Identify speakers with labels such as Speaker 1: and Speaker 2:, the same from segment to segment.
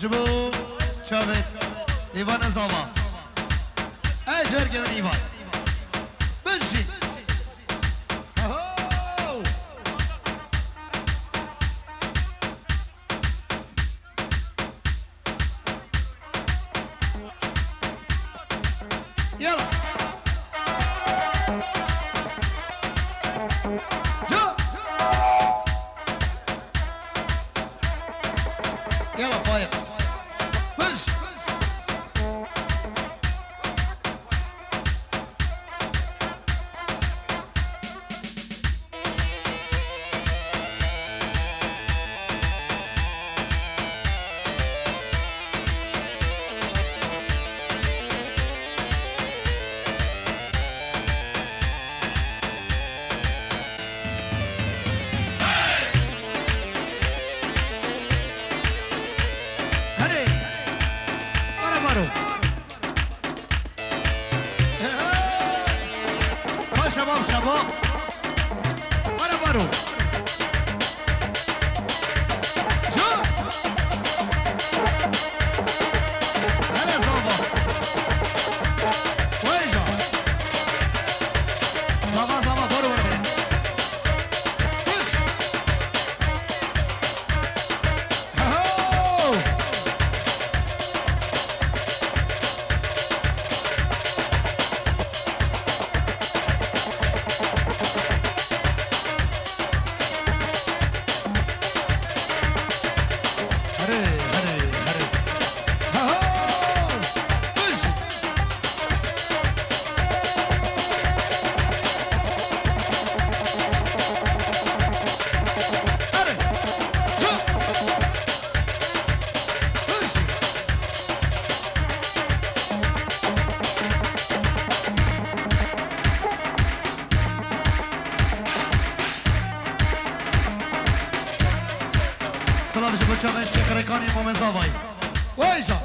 Speaker 1: جبو شافت إيفان زاما أجر كمان إيفان بنشي يلا جو يلا فايق بنش شباب شباب برو برو شو هلا زابا ويجا زابا زابا برو برو سلام شما چاقه شکرکانی مومنزاوای وایجا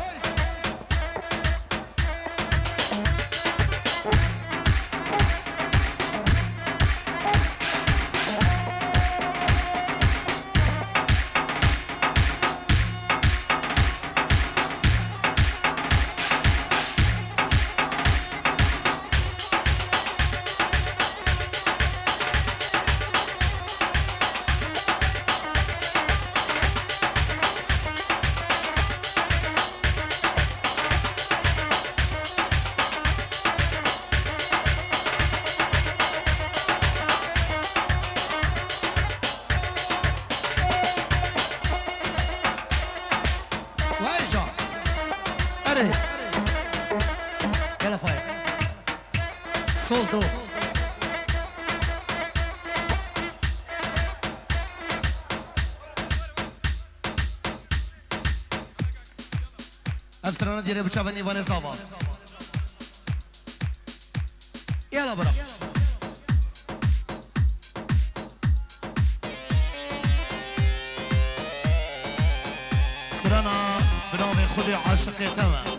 Speaker 1: يلا فاير صوتو افسرانه ديري بچابني وانه صابا يلا برا سرانا بنام خودي عاشقي تمام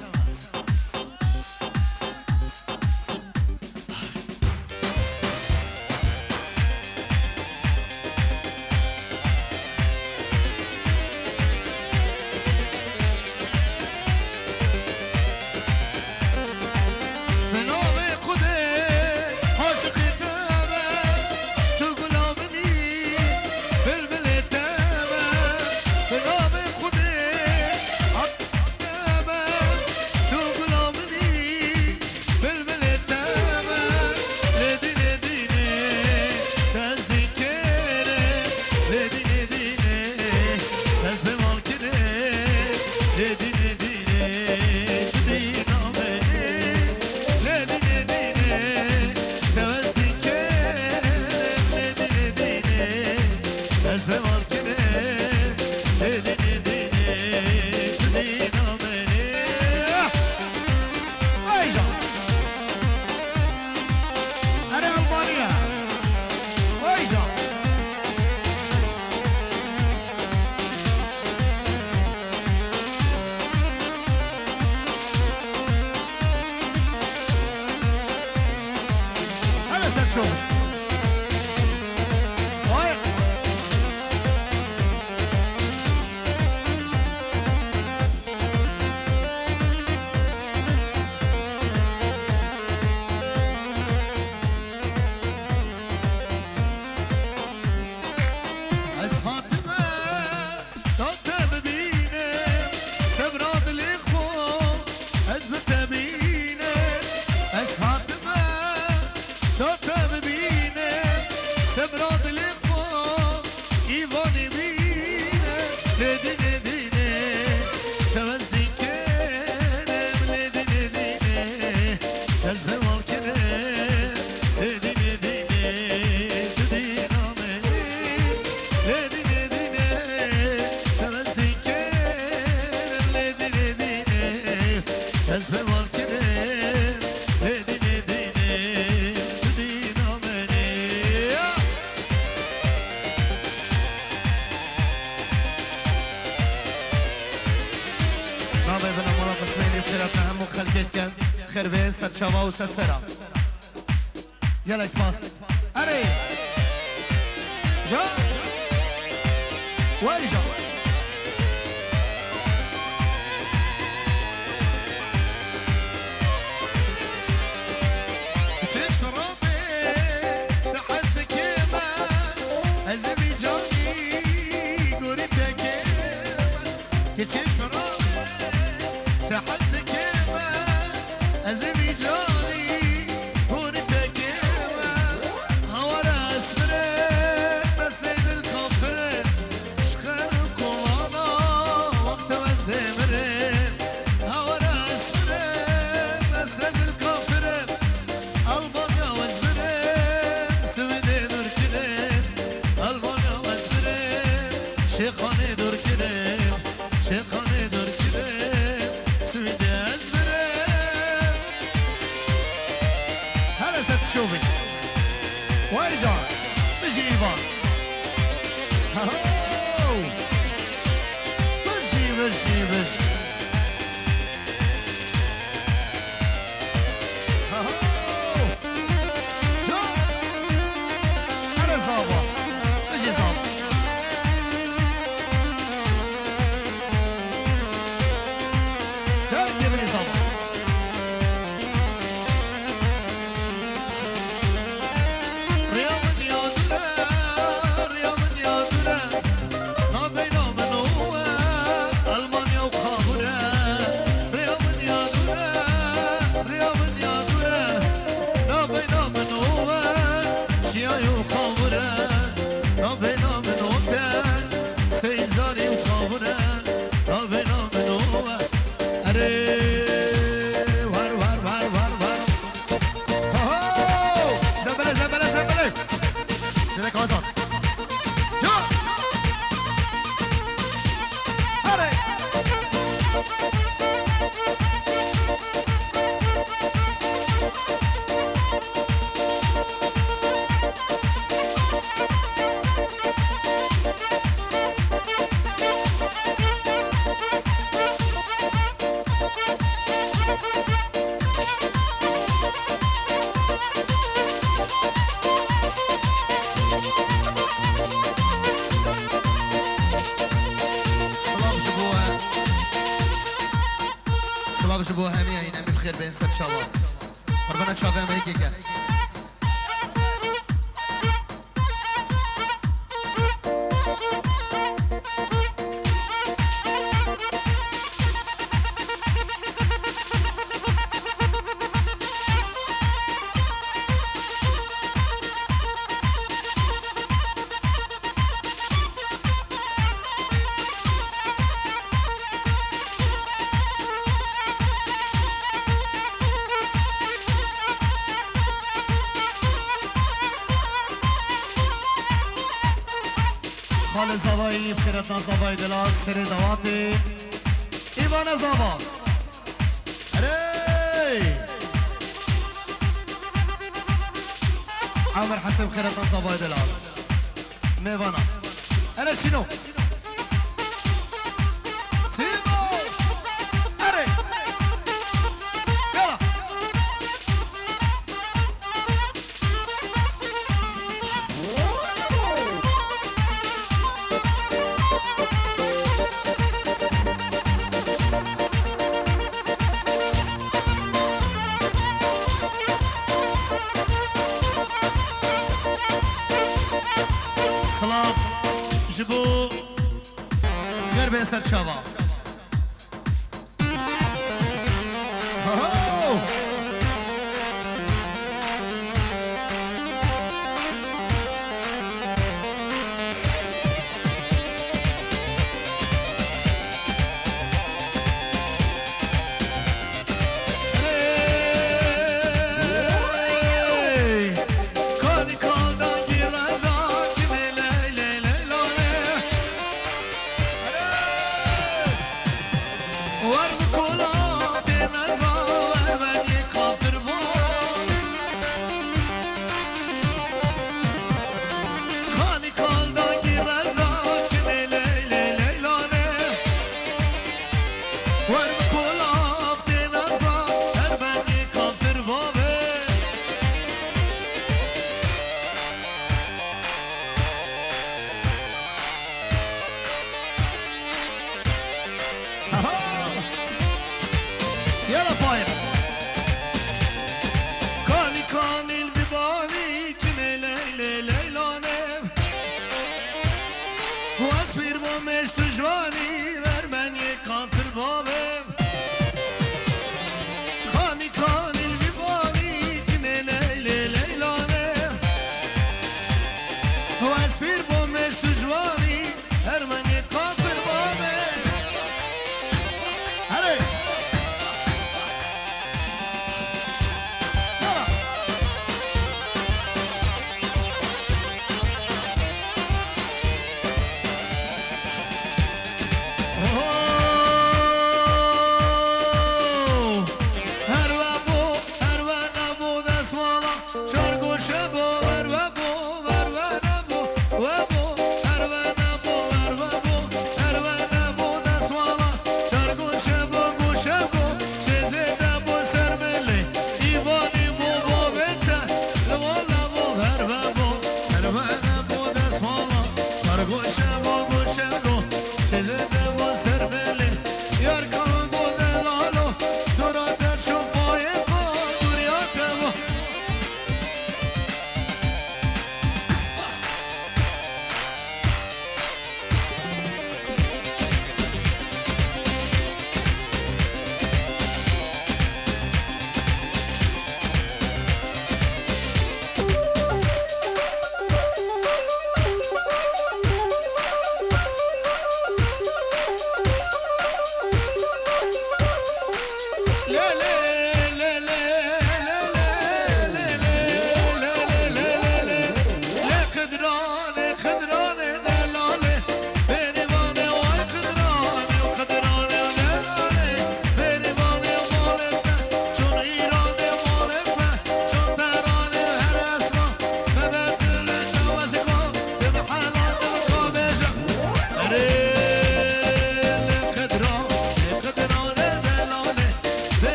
Speaker 1: از به مال کنیم دینی دینی دینا منی نامه بنا مرا قسمینی بخیرت همو خلقیت کن خیر به سر چوا و سر سرم يلا اسباس اري جا وين جا تيش مرابي شحت كيماس ازمي جاني قريب كيماس تيش مرابي شحت كيماس ازمي جاني بو همه اینا بخیر به انسان چاوا قربان چاوا میگه خال زوایی بخیرت نازوای دلال سر دواتی ایوان زوا اره عمر حسن بخیرت نازوای دلال میوانا اره شنو سیبو اره یلا سلام جبو غير بيسر شباب Var mı kola demez ور بکلاف دی نزا هر بنی کافر بابه يلا فايق كاني كاني البيباني كني ليلي ليلاني واصبر بومش تجواني ورمني كافر بابي كاني كاني البيباني كني ليلي ليلاني واصبر بومش تجواني ورمني كافر بابي هلي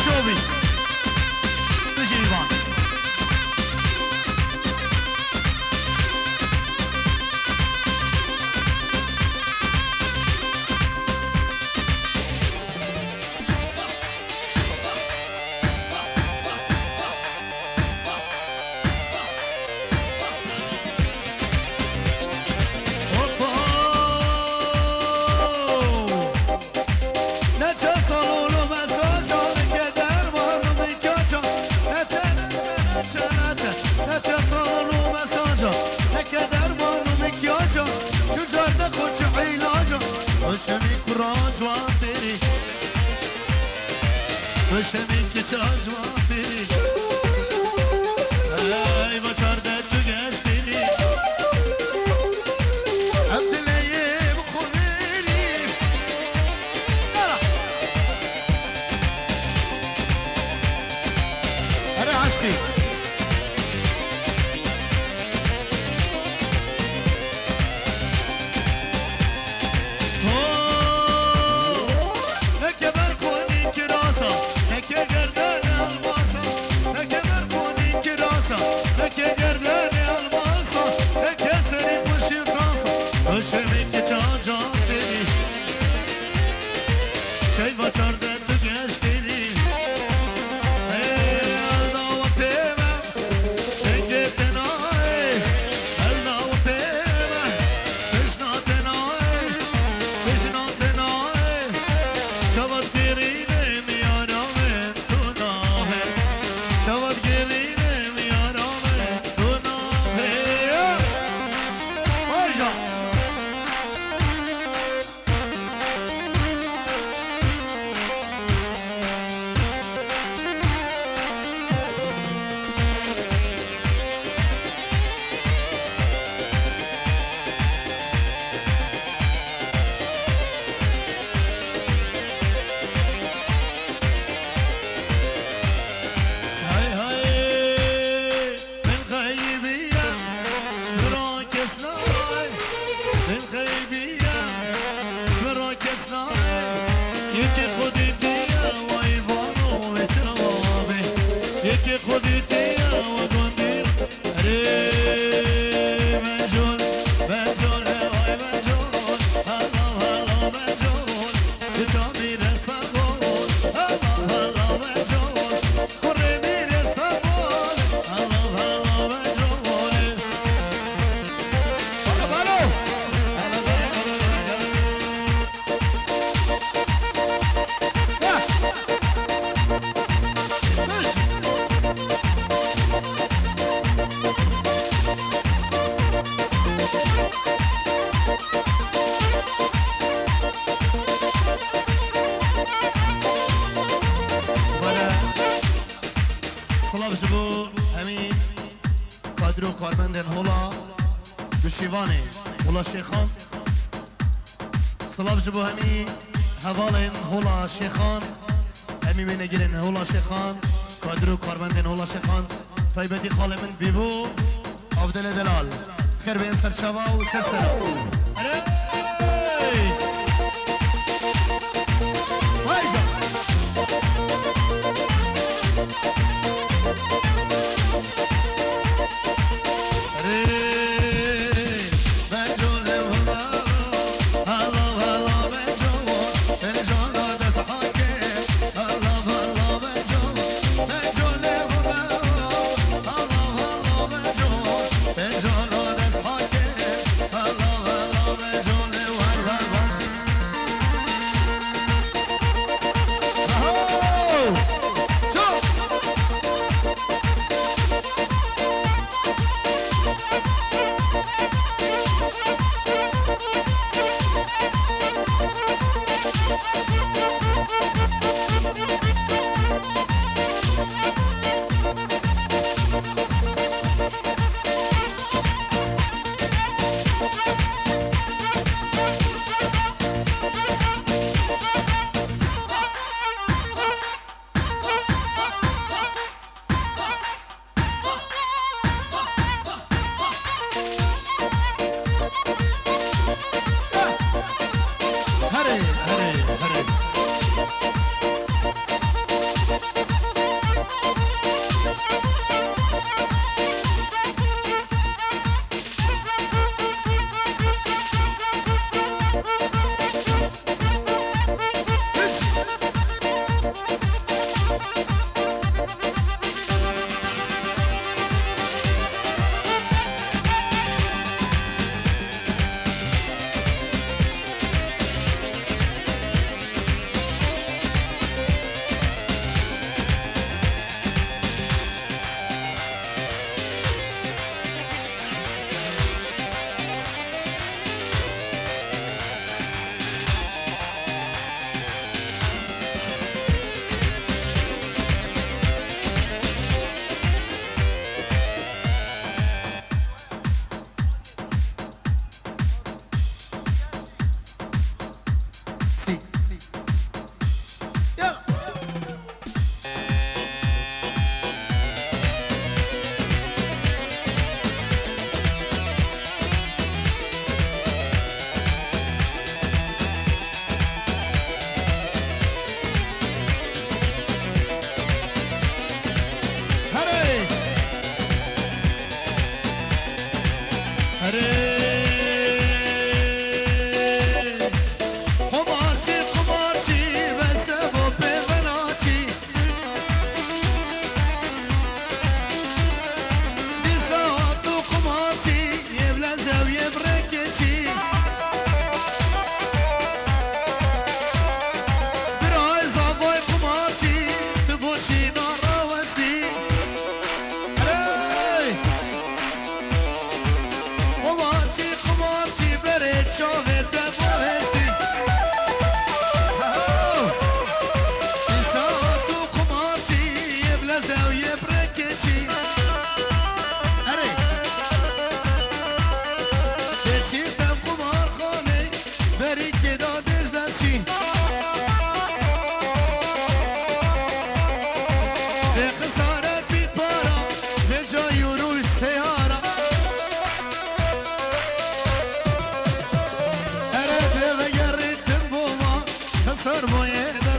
Speaker 1: شوبي تجي يبان Başımın ki çazma beni Ay bacarda tu geçtini Abdüleyim khuneli Ara aşkı یکی خودی دیا و ایوانو و چنوابه یکی خودی دیا و گندیر اره منجول منجول وای منجول الله الله منجول کجا میره سوال الله الله منجول کره میره سوال الله الله منجول بارو بارو سلام جبو همین کادرو کارمندن هولا دشیوانه هولا شیخان سلام جبو همین حوالن هولا شیخان همین بینگیرن هولا شیخان کادرو کارمندن هولا شیخان طیبتی خاله من بیبو عبدال دلال خیر بین سرچاوا و سرسرا وای جا هره هره هره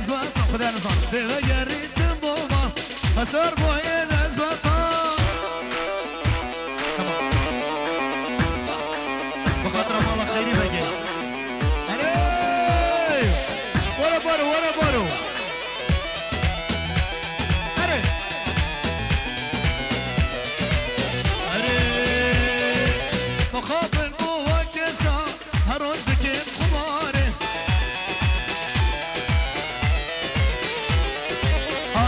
Speaker 1: نزبط خدا نزان دیو گریتم بابا حسار بوی نزبط بخاطر مالا خیری بگی ورا برو مخافن بوا کسا هر روز دکن خماره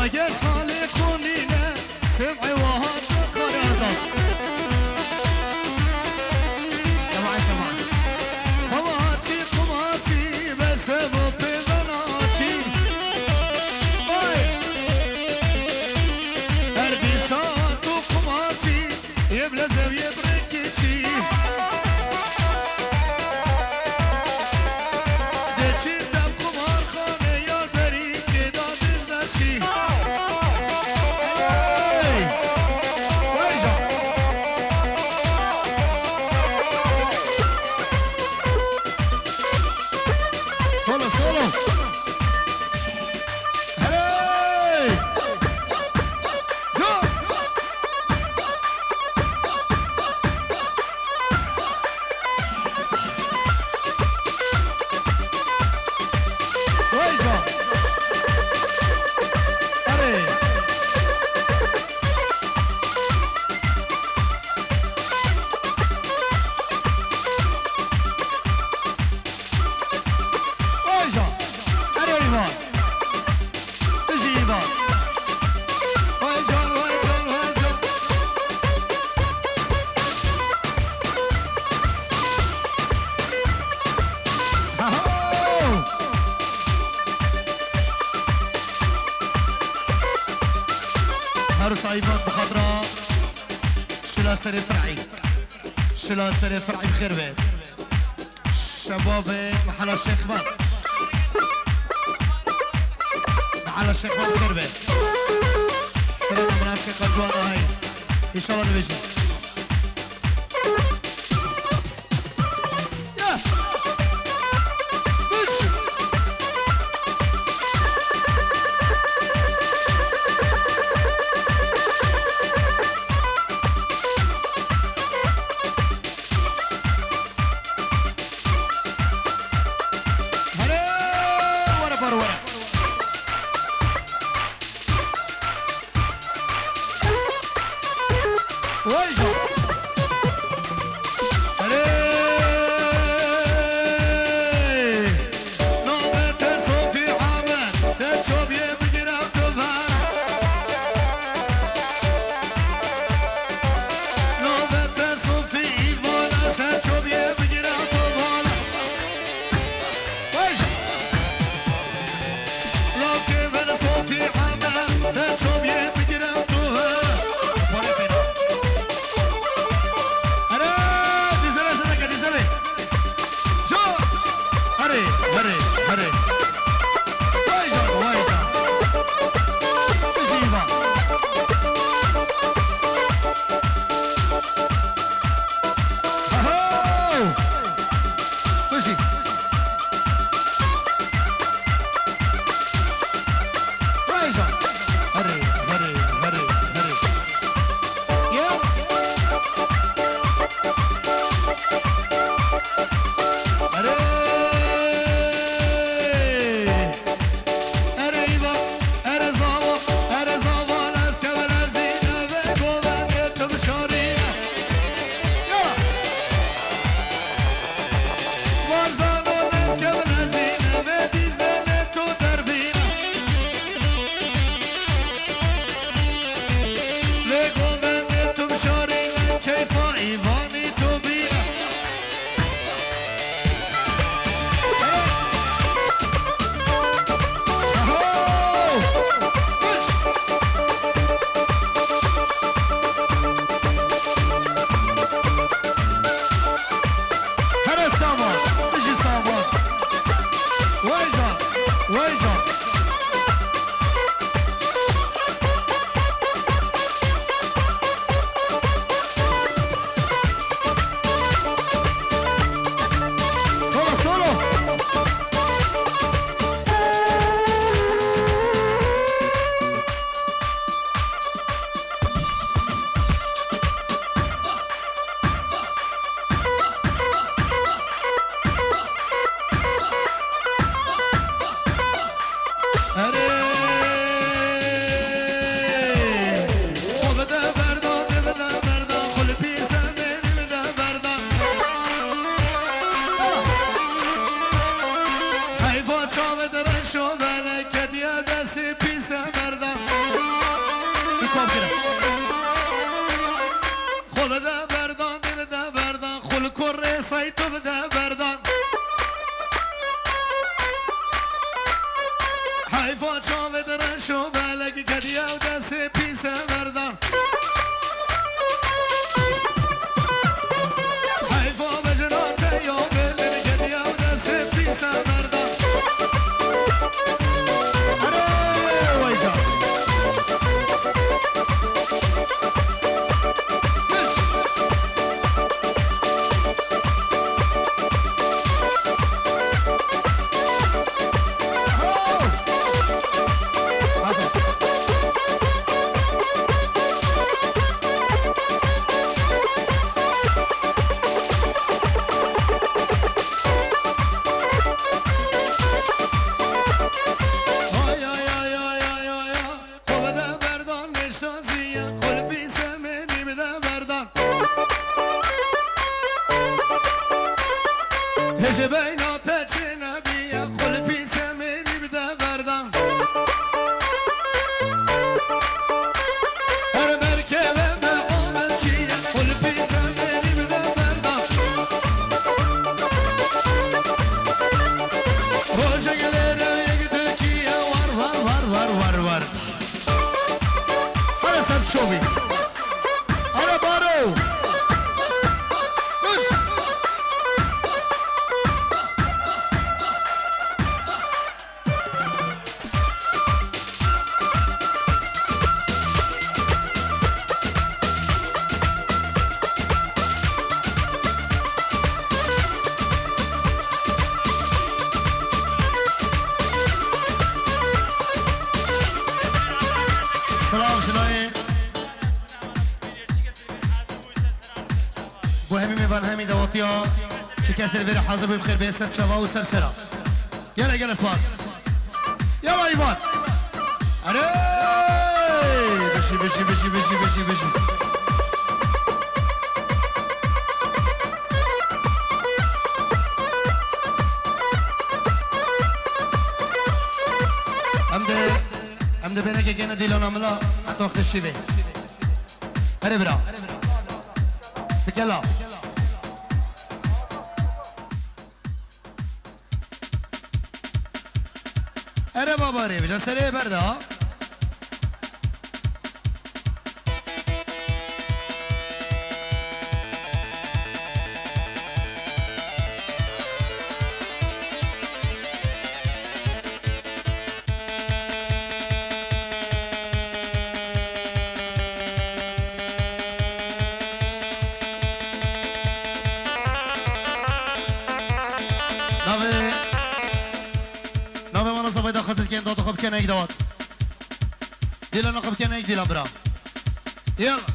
Speaker 1: آگش حالی خونینه سمعی و هات کاری ازاد سمعی قماتی بس و پیدناتی هر بیسات و قماتی یبلزم یبرکیچی صايبات بخضراء شلا سري فرعي بخير بيت شباب محل الشيخ مات محل الشيخ مات بخير بيت سلام مناسك قجوانا هاي ان شاء الله نبيجي سر حاضر بخير بيسر شباب وسرسرة يلا جلس باص يلا ايمان علي بشي بشي بشي بشي بشي بشي امده بينك جينا دي لون عملا حتى وقت الشيبه هري برا بكلا اره بابا ری بجا سره برده ها كان هيك دوت ديلا نقب كان هيك ديلا برا يلا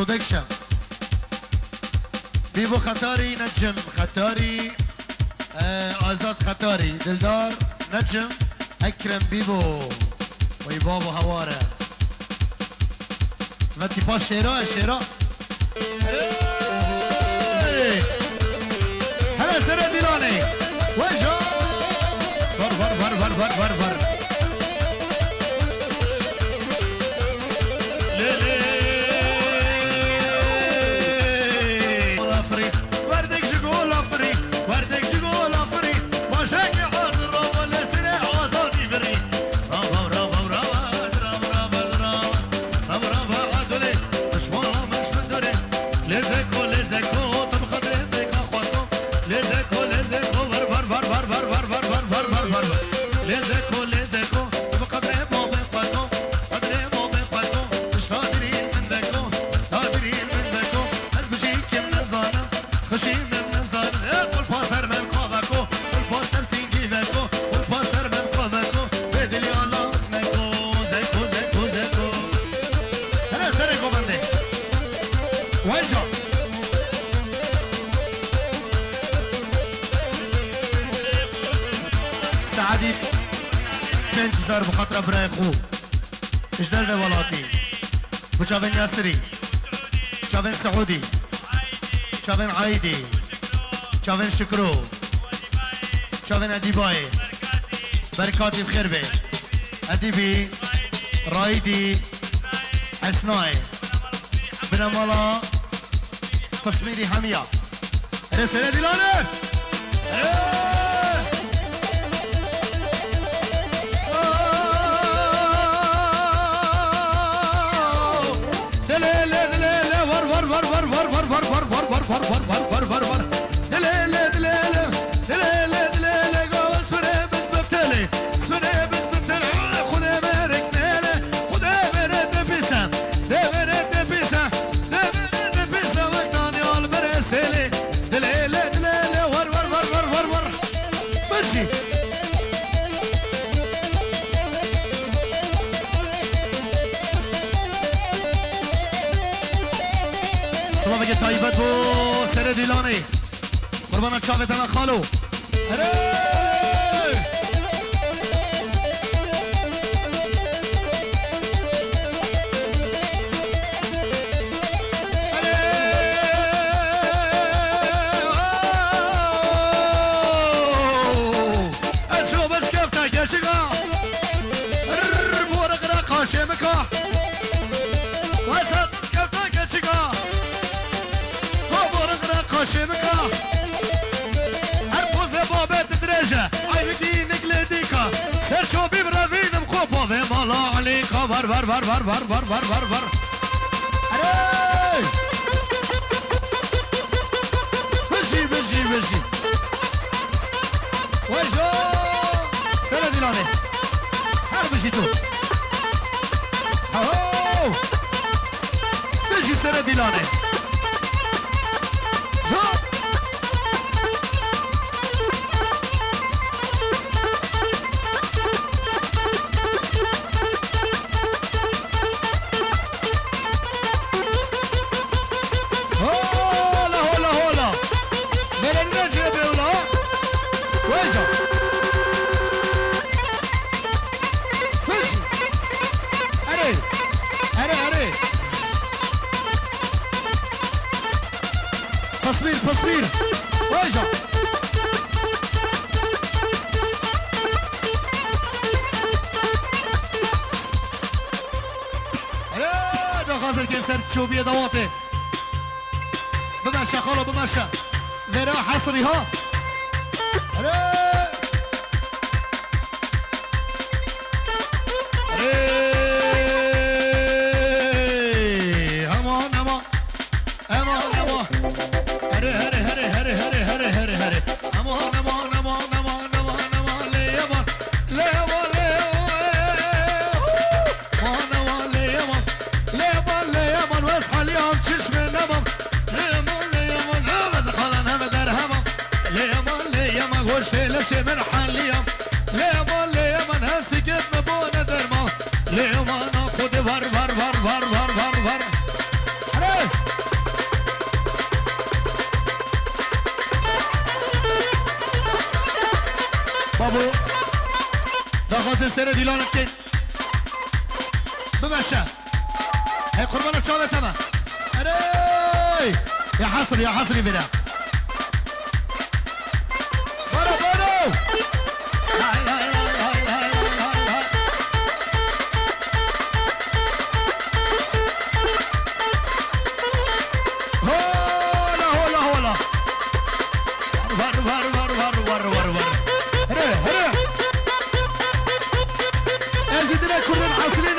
Speaker 1: برودكشن بيبو خطاري نجم خطاري آزاد خطاري دلدار نجم اكرم بيبو وي بابو هواره متي باش شيرا هلا سرا ديلاني وجه بر سعدي كنت صار بخاطر براي خو اجدال في ولاتي وشافين ياسري شافين سعودي شافين عايدي شافين شكرو شافين اديباي بركاتي بخير بي اديبي رايدي حسناي بنمالا قسميري حمية رسالة ديلانه صباحك طيبات بو سر ديلاني قربانا شافت انا خالو اشوف ايش كيفتك يا شقا بورق رقا شمكا وسط كيفتك يا شقا شمكا هرقوزة بابت درجة عيدي نقلديكا سرشو ببرافين مخوبة في مالا عليكا بر علي بجي وجو سنة ديلاني هر بجيتو هاو بجي سنة ديلاني تصوير وجه ده غازل كنسر تشوبيه دواتي بمشى خلو بمشى ذراع حصري ها دست سر دیلانت که ببشه هی قربانت چاوت همه اره یا حصری بره برو های های های های های هولا ور هره ازيدنا كلنا حاصلين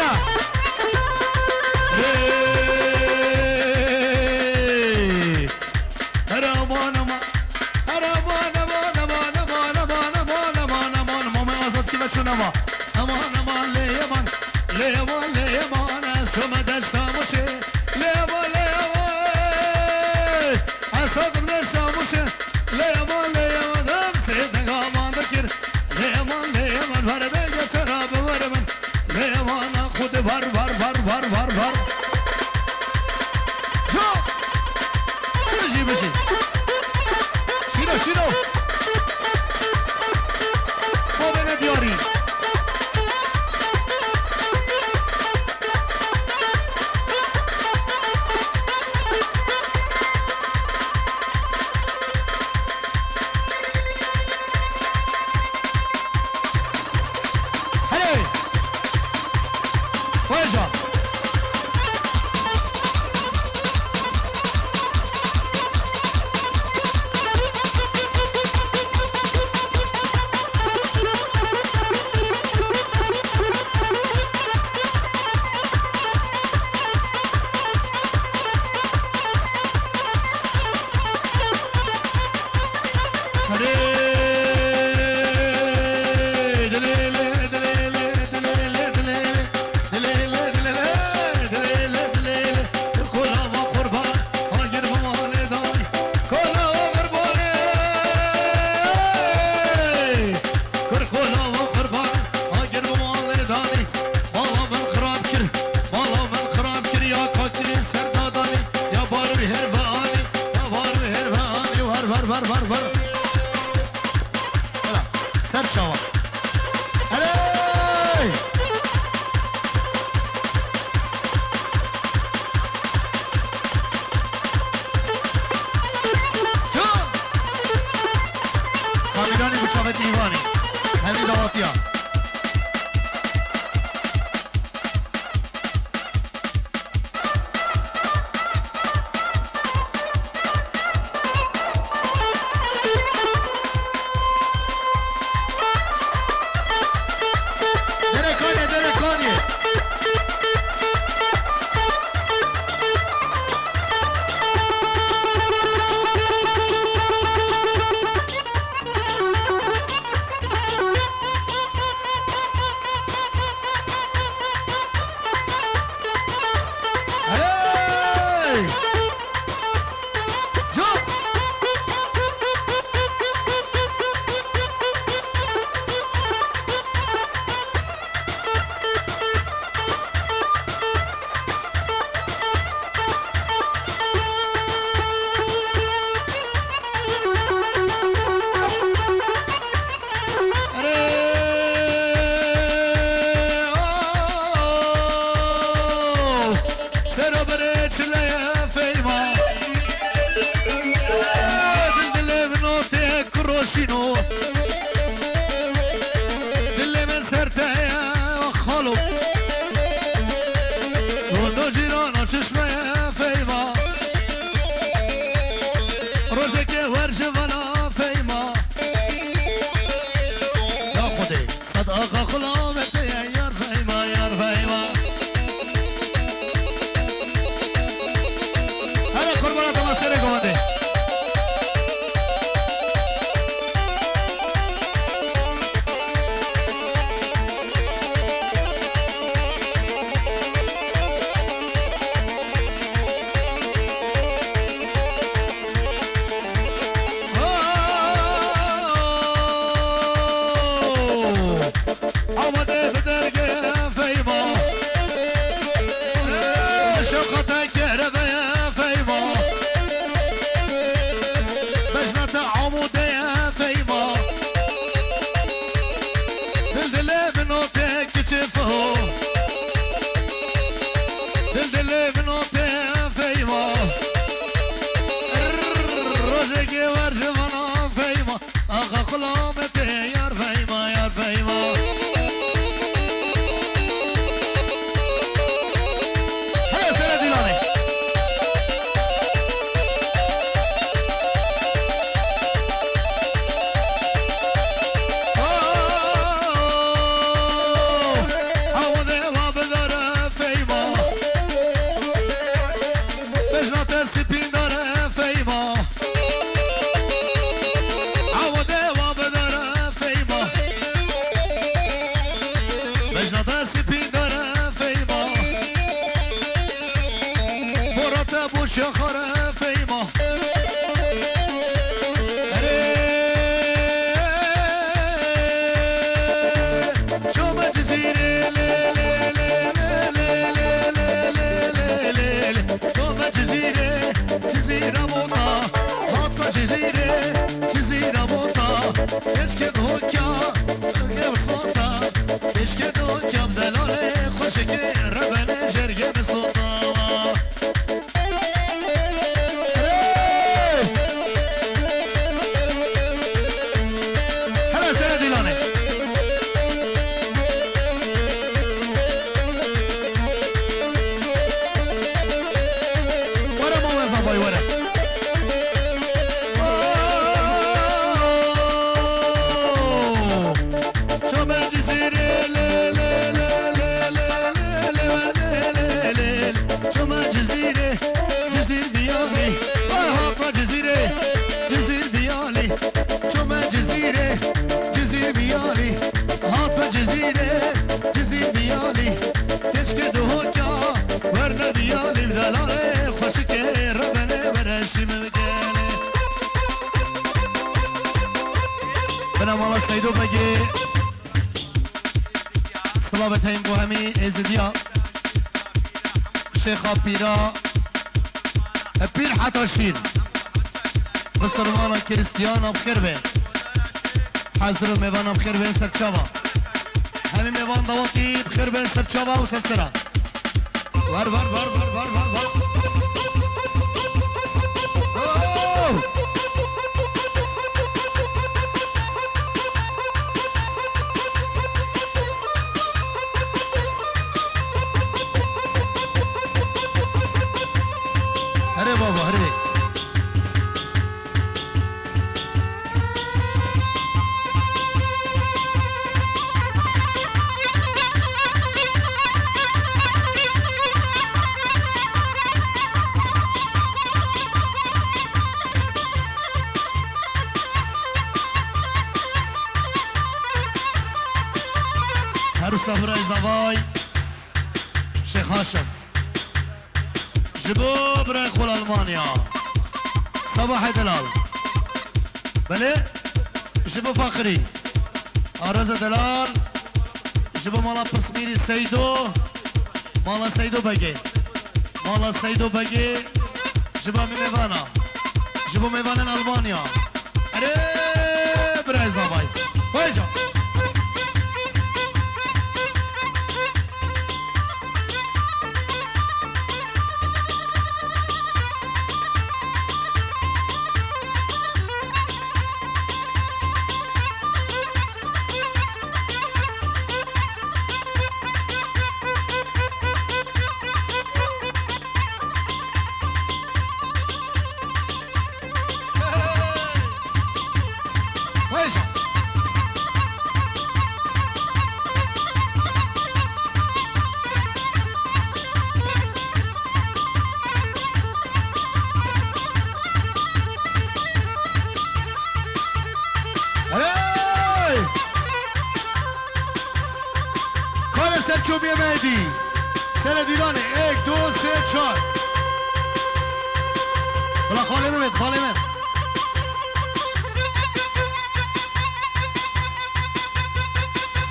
Speaker 1: var بشی شیرو ما بینه دیاری هلی ویجا ورجمنا فيما آخا خلامتي يار فيما يار فيما هيا سنة ديلاني شخر فيما شو ما جزيرة شو ما جزيرة جزيرة موطا حتى جزيرة جزيرة موطا ايش كده هوكا غير صوتا ايش كده هوكا بدلالي خوشك ربنا جرقة بصوتا سيدو بگی صلابت هیم بوهمی ازدیا شیخا پیرا پیر حتی شیر بسرمانا کریستیانا بخیر بین حضر و میوانا بخیر بین سرچاوا همی میوان دواتی بخیر بین سرچاوا و سسرا ور ور ور ور ور ور ور अरे बाबा अरे هر صبر زوای شیخ هاشم جبو بريخ ألمانيا صباح دلال بله جبو فقري أرز دلال جبو مالا بسميري سيدو مالا سيدو بگي مالا سيدو بگي جبو ميوانا جبو ميوانا ألمانيا أري بريخ زباي ويجا چوبی مهدی سر دیرانه 1 2 3 4 بلا خاله مهد خاله مهد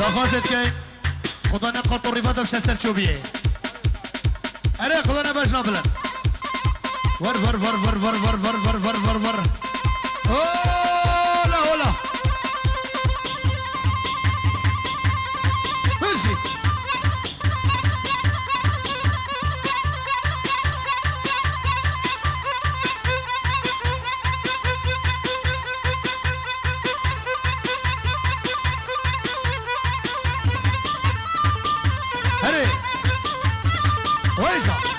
Speaker 1: دخواست که خدا نقاط و ریفات بشه سر چوبیه اره خدا نباش نابلن ور ور ور ور ور ور ور ور ور ور ور اولا اولا بشی Beijo.